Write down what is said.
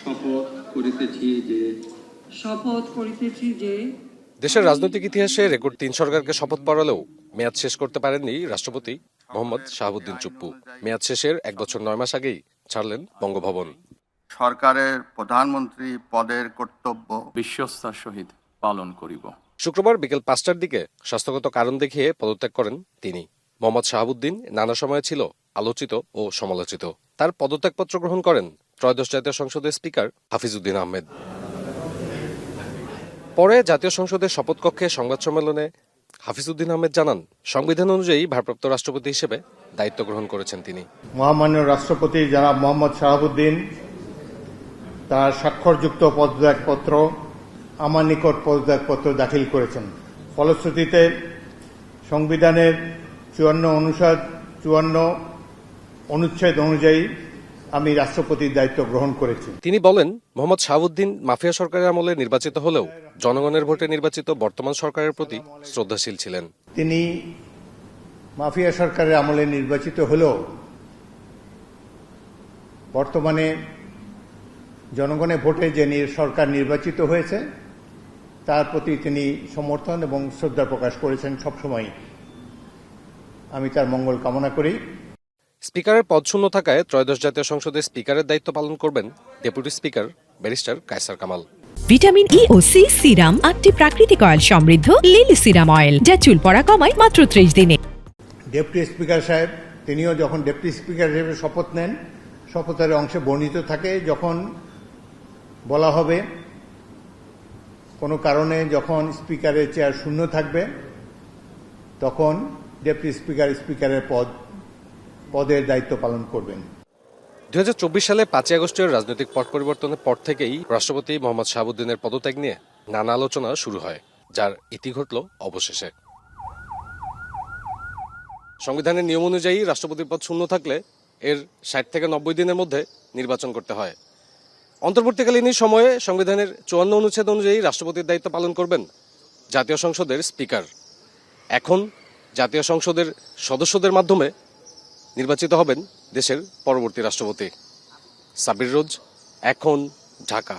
শপথ করিতেছি যে দেশের রাজনৈতিক ইতিহাসে রেকর্ড 3 সরকারকে শপথ পড়ালেও মেয়াদ শেষ করতে পারেননি রাষ্ট্রপতি মোহাম্মদ শাহাবুদ্দিন চুপ্পু। মেয়াদ শেষের 1 বছর 9 মাস আগেই ছাড়লেন বঙ্গভবন। সরকারের প্রধানমন্ত্রী পদের কর্তব্য বিশ্বস্তার সহিত পালন করিব। শুক্রবার বিকেল 5টার দিকে স্বাস্থ্যগত কারণ দেখিয়ে পদত্যাগ করেন তিনি। মোহাম্মদ শাহাবুদ্দিন নানা সময়ে ছিল আলোচিত ও সমালোচিত। তার পদত্যাগপত্র গ্রহণ করেন ত্রয়োদশ জাতীয় সংসদের স্পিকার হাফিজউদ্দিন আহমেদ। পরে জাতীয় সংসদের শপথ কক্ষে সংবাদ সম্মেলনে হাফিজউদ্দিন আহমেদ জানান, সংবিধান অনুযায়ী ভারপ্রাপ্ত রাষ্ট্রপতি হিসেবে দায়িত্ব গ্রহণ করেছেন তিনি। মহামান্য রাষ্ট্রপতি জনাব মোহাম্মদ শাহাবুদ্দিন তার স্বাক্ষরযুক্ত পদত্যাগপত্র আমার নিকট পদত্যাগপত্র দাখিল করেছেন। ফলশ্রুতিতে সংবিধানের 54 অনুচ্ছেদ অনুযায়ী আমি রাষ্ট্রপতির দায়িত্ব গ্রহণ করেছি। তিনি বলেন, মোহাম্মদ শাহাবুদ্দিন মাফিয়া সরকারের আমলে নির্বাচিত হলেও জনগণের ভোটে নির্বাচিত বর্তমান সরকারের প্রতি শ্রদ্ধাশীল ছিলেন। তিনি মাফিয়া সরকারের আমলে নির্বাচিত হলেও বর্তমানে জনগণের ভোটে যে সরকার নির্বাচিত হয়েছে তার প্রতি তিনি সমর্থন এবং শ্রদ্ধা প্রকাশ করেছেন সবসময়। আমি তার মঙ্গল কামনা করি। স্পিকারের পদ শূন্য থাকায় ত্রয়োদশ জাতীয় সংসদের স্পিকারের দায়িত্ব পালন করবেন deputy speaker barrister Kaiser Kamal. Vitamin E ও সি সিরাম 8টি প্রাকৃতিক অয়েল সমৃদ্ধ লিলি সিরাম অয়েল, যা চুল পড়া কমায় মাত্র 30 দিনে। ডেপুটি স্পিকার সাহেব তিনিও যখন ডেপুটি স্পিকার হিসেবে শপথ নেন, শপথের অংশে বর্ণিত থাকে যখন বলা হবে কোনো কারণে যখন স্পিকারের চেয়ার শূন্য থাকবে তখন ডেপুটি স্পিকার স্পিকারের পদের দায়িত্ব পালন করবেন। 2024 সালে 5 আগস্টের রাজনৈতিক পট পরিবর্তনের পর থেকেই রাষ্ট্রপতি মোহাম্মদ শাহাবুদ্দিনের পদত্যাগ নিয়ে নানা আলোচনা শুরু হয়, যার ইতি ঘটল অবশেষে। সংবিধানের নিয়ম অনুযায়ী রাষ্ট্রপতির পদ শূন্য থাকলে এর 60 থেকে 90 দিনের মধ্যে নির্বাচন করতে হয়। অন্তর্বর্তীকালীন সময়ে সংবিধানের 54 অনুচ্ছেদ অনুযায়ী রাষ্ট্রপতির দায়িত্ব পালন করবেন জাতীয় সংসদের স্পিকার। এখন জাতীয় সংসদের সদস্যদের মাধ্যমে নির্বাচিত হবেন দেশের পরবর্তী রাষ্ট্রপতি। সাবির রোজ, এখন, ঢাকা।